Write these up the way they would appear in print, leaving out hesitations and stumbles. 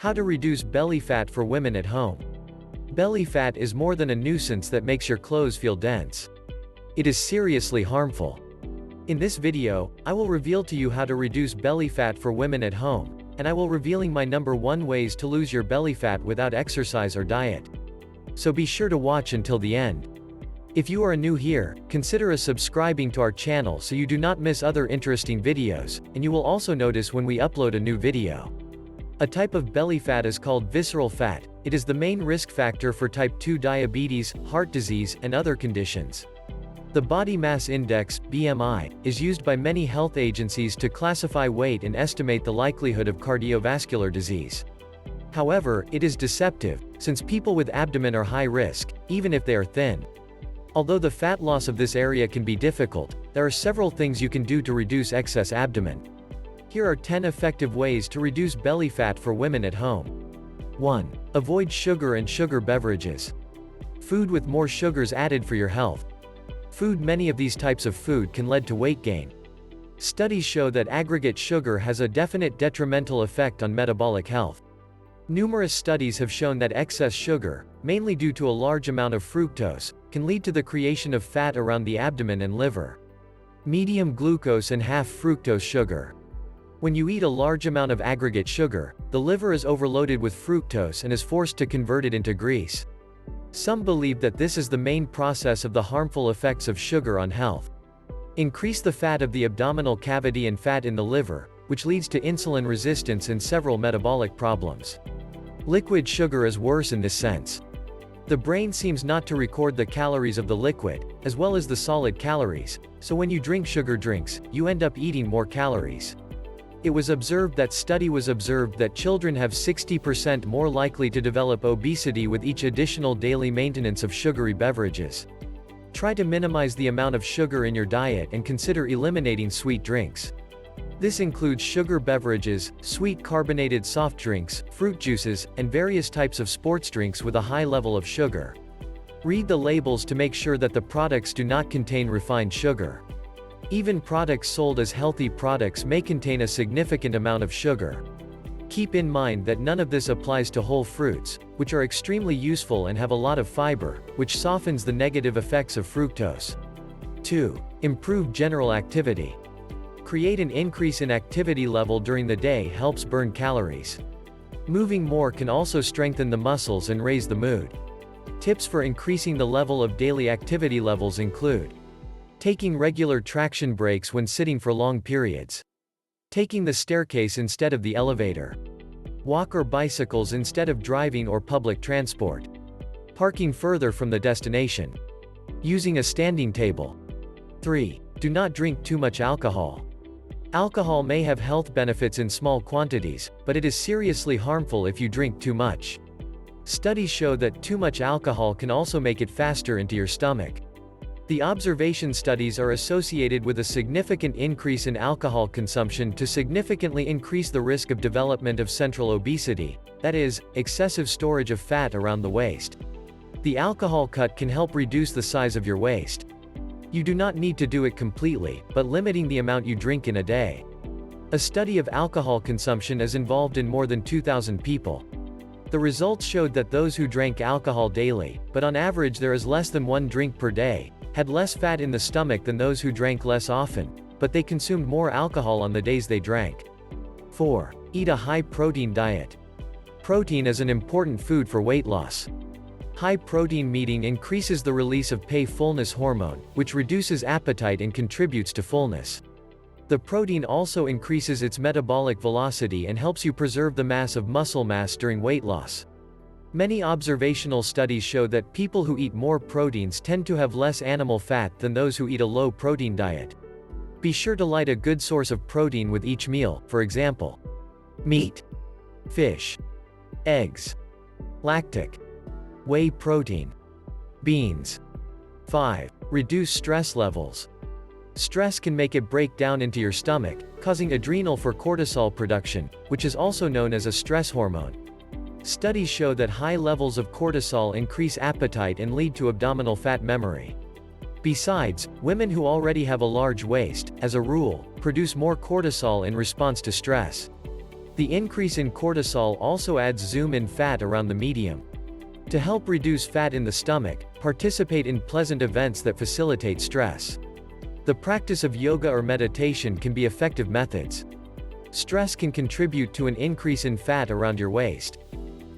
How to reduce belly fat for women at home. Belly fat is more than a nuisance that makes your clothes feel dense. It is seriously harmful. In this video, I will reveal to you how to reduce belly fat for women at home, and I will revealing my number 1 ways to lose your belly fat without exercise or diet. So be sure to watch until the end. If you are new here, consider subscribing to our channel so you do not miss other interesting videos, and you will also notice when we upload a new video. A type of belly fat is called visceral fat. It is the main risk factor for type 2 diabetes, heart disease, and other conditions. The body mass index, BMI, is used by many health agencies to classify weight and estimate the likelihood of cardiovascular disease. However, it is deceptive, since people with abdomen are high risk, even if they are thin. Although the fat loss of this area can be difficult, there are several things you can do to reduce excess abdomen. Here are 10 effective ways to reduce belly fat for women at home. 1. Avoid sugar and sugar beverages. Food with more sugars added for your health. Many of these types of food can lead to weight gain. Studies show that aggregate sugar has a definite detrimental effect on metabolic health. Numerous studies have shown that excess sugar, mainly due to a large amount of fructose, can lead to the creation of fat around the abdomen and liver. Medium glucose and half fructose sugar. When you eat a large amount of aggregate sugar, the liver is overloaded with fructose and is forced to convert it into grease. Some believe that this is the main process of the harmful effects of sugar on health. Increase the fat of the abdominal cavity and fat in the liver, which leads to insulin resistance and several metabolic problems. Liquid sugar is worse in this sense. The brain seems not to record the calories of the liquid, as well as the solid calories, so when you drink sugar drinks, you end up eating more calories. It was observed that children have 60% more likely to develop obesity with each additional daily maintenance of sugary beverages. Try to minimize the amount of sugar in your diet and consider eliminating sweet drinks. This includes sugar beverages, sweet carbonated soft drinks, fruit juices, and various types of sports drinks with a high level of sugar. Read the labels to make sure that the products do not contain refined sugar. Even products sold as healthy products may contain a significant amount of sugar. Keep in mind that none of this applies to whole fruits, which are extremely useful and have a lot of fiber, which softens the negative effects of fructose. 2. Improve general activity. Create an increase in activity level during the day helps burn calories. Moving more can also strengthen the muscles and raise the mood. Tips for increasing the level of daily activity levels include taking regular traction breaks when sitting for long periods. Taking the staircase instead of the elevator. Walk or bicycles instead of driving or public transport. Parking further from the destination. Using a standing table. 3. Do not drink too much alcohol. Alcohol may have health benefits in small quantities, but it is seriously harmful if you drink too much. Studies show that too much alcohol can also make it faster into your stomach. The observation studies are associated with a significant increase in alcohol consumption to significantly increase the risk of development of central obesity, that is, excessive storage of fat around the waist. The alcohol cut can help reduce the size of your waist. You do not need to do it completely, but limiting the amount you drink in a day. A study of alcohol consumption is involved in more than 2,000 people. The results showed that those who drank alcohol daily, but on average there is less than 1 drink per day, had less fat in the stomach than those who drank less often, but they consumed more alcohol on the days they drank. 4. Eat a high-protein diet. Protein is an important food for weight loss. High-protein eating increases the release of fullness hormone, which reduces appetite and contributes to fullness. The protein also increases its metabolic velocity and helps you preserve the mass of muscle mass during weight loss. Many observational studies show that people who eat more proteins tend to have less animal fat than those who eat a low-protein diet. Be sure to light a good source of protein with each meal, for example, meat, fish, eggs, lactic, whey protein, beans. 5. Reduce stress levels. Stress can make it break down into your stomach, causing adrenal for cortisol production, which is also known as a stress hormone. Studies show that high levels of cortisol increase appetite and lead to abdominal fat memory. Besides, women who already have a large waist, as a rule, produce more cortisol in response to stress. The increase in cortisol also adds zoom-in fat around the medium. To help reduce fat in the stomach, participate in pleasant events that facilitate stress. The practice of yoga or meditation can be effective methods. Stress can contribute to an increase in fat around your waist.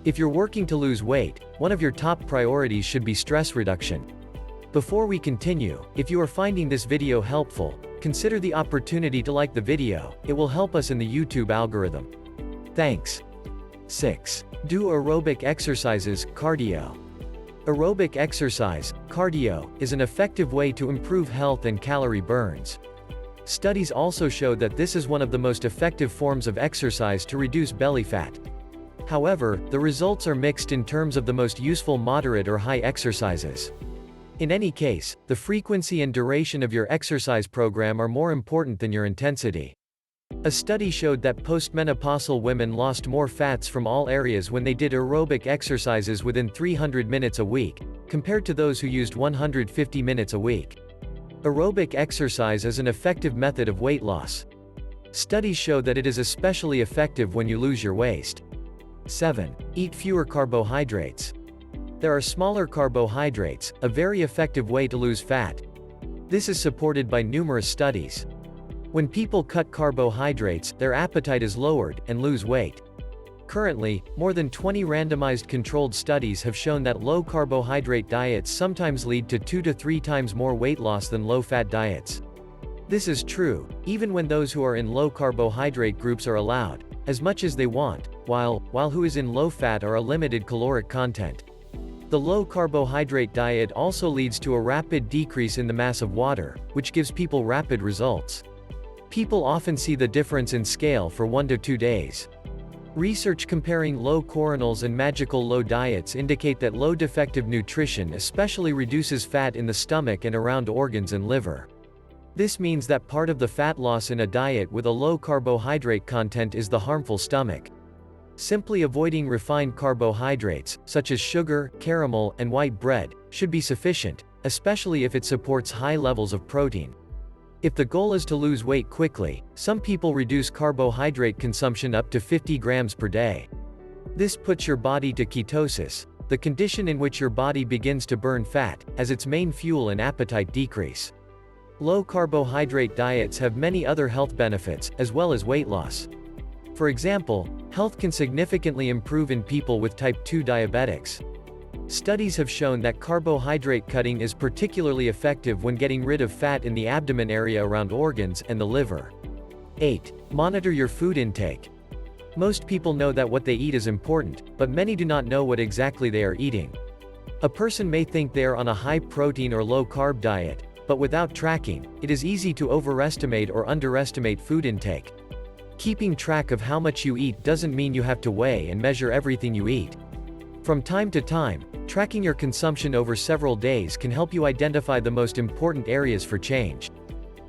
If you're working to lose weight, one of your top priorities should be stress reduction. Before we continue, if you are finding this video helpful, consider the opportunity to like the video. It will help us in the YouTube algorithm. Thanks. 6. Do aerobic exercises, cardio. Aerobic exercise, cardio, is an effective way to improve health and calorie burns. Studies also show that this is one of the most effective forms of exercise to reduce belly fat. However, the results are mixed in terms of the most useful moderate or high exercises. In any case, the frequency and duration of your exercise program are more important than your intensity. A study showed that postmenopausal women lost more fats from all areas when they did aerobic exercises within 300 minutes a week, compared to those who used 150 minutes a week. Aerobic exercise is an effective method of weight loss. Studies show that it is especially effective when you lose your waist. 7. Eat fewer carbohydrates. There are smaller carbohydrates, a very effective way to lose fat. This is supported by numerous studies. When people cut carbohydrates, their appetite is lowered, and lose weight. Currently, more than 20 randomized controlled studies have shown that low-carbohydrate diets sometimes lead to 2 to 3 times more weight loss than low-fat diets. This is true, even when those who are in low-carbohydrate groups are allowed as much as they want, while who is in low-fat are a limited caloric content. The low-carbohydrate diet also leads to a rapid decrease in the mass of water, which gives people rapid results. People often see the difference in scale for 1 to 2 days. Research comparing low coronals and magical low diets indicate that low defective nutrition especially reduces fat in the stomach and around organs and liver. This means that part of the fat loss in a diet with a low carbohydrate content is the harmful stomach. Simply avoiding refined carbohydrates, such as sugar, caramel, and white bread, should be sufficient, especially if it supports high levels of protein. If the goal is to lose weight quickly, some people reduce carbohydrate consumption up to 50 grams per day. This puts your body to ketosis, the condition in which your body begins to burn fat, as its main fuel and appetite decrease. Low-carbohydrate diets have many other health benefits, as well as weight loss. For example, health can significantly improve in people with type 2 diabetics. Studies have shown that carbohydrate cutting is particularly effective when getting rid of fat in the abdomen area around organs and the liver. 8. Monitor your food intake. Most people know that what they eat is important, but many do not know what exactly they are eating. A person may think they are on a high-protein or low-carb diet, but without tracking, it is easy to overestimate or underestimate food intake. Keeping track of how much you eat doesn't mean you have to weigh and measure everything you eat. From time to time, tracking your consumption over several days can help you identify the most important areas for change.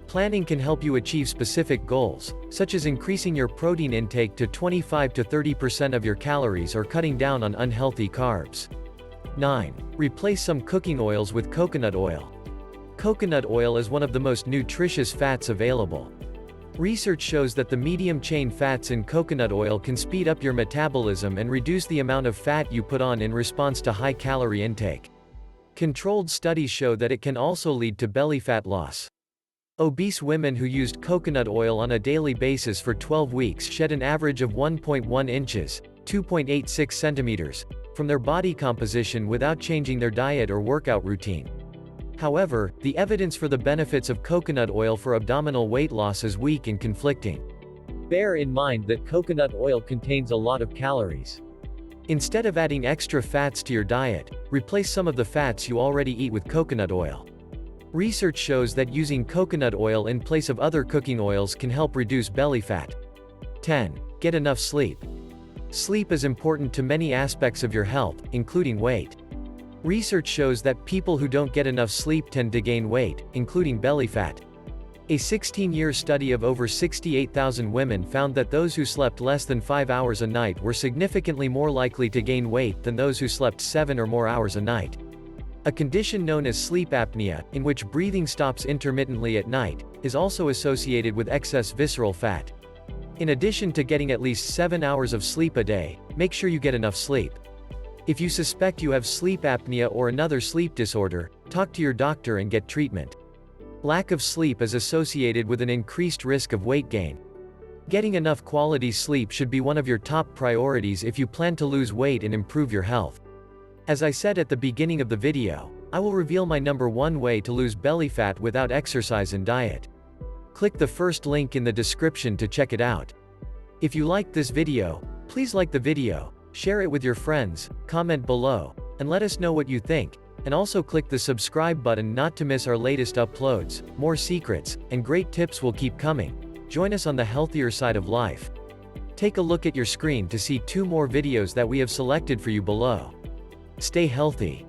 Planning can help you achieve specific goals, such as increasing your protein intake to 25 to 30% of your calories or cutting down on unhealthy carbs. 9. Replace some cooking oils with coconut oil. Coconut oil is one of the most nutritious fats available. Research shows that the medium-chain fats in coconut oil can speed up your metabolism and reduce the amount of fat you put on in response to high-calorie intake. Controlled studies show that it can also lead to belly fat loss. Obese women who used coconut oil on a daily basis for 12 weeks shed an average of 1.1 inches, 2.86 centimeters, from their body composition without changing their diet or workout routine. However, the evidence for the benefits of coconut oil for abdominal weight loss is weak and conflicting. Bear in mind that coconut oil contains a lot of calories. Instead of adding extra fats to your diet, replace some of the fats you already eat with coconut oil. Research shows that using coconut oil in place of other cooking oils can help reduce belly fat. 10. Get enough sleep. Sleep is important to many aspects of your health, including weight. Research shows that people who don't get enough sleep tend to gain weight, including belly fat. A 16-year study of over 68,000 women found that those who slept less than 5 hours a night were significantly more likely to gain weight than those who slept 7 or more hours a night. A condition known as sleep apnea, in which breathing stops intermittently at night, is also associated with excess visceral fat. In addition to getting at least 7 hours of sleep a day, make sure you get enough sleep. If you suspect you have sleep apnea or another sleep disorder, talk to your doctor and get treatment. Lack of sleep is associated with an increased risk of weight gain. Getting enough quality sleep should be one of your top priorities if you plan to lose weight and improve your health. As I said at the beginning of the video, I will reveal my number 1 way to lose belly fat without exercise and diet. Click the first link in the description to check it out. If you liked this video, please like the video, share it with your friends, comment below, and let us know what you think, and also click the subscribe button not to miss our latest uploads. More secrets and great tips will keep coming. Join us on the healthier side of life. Take a look at your screen to see 2 more videos that we have selected for you below. Stay healthy.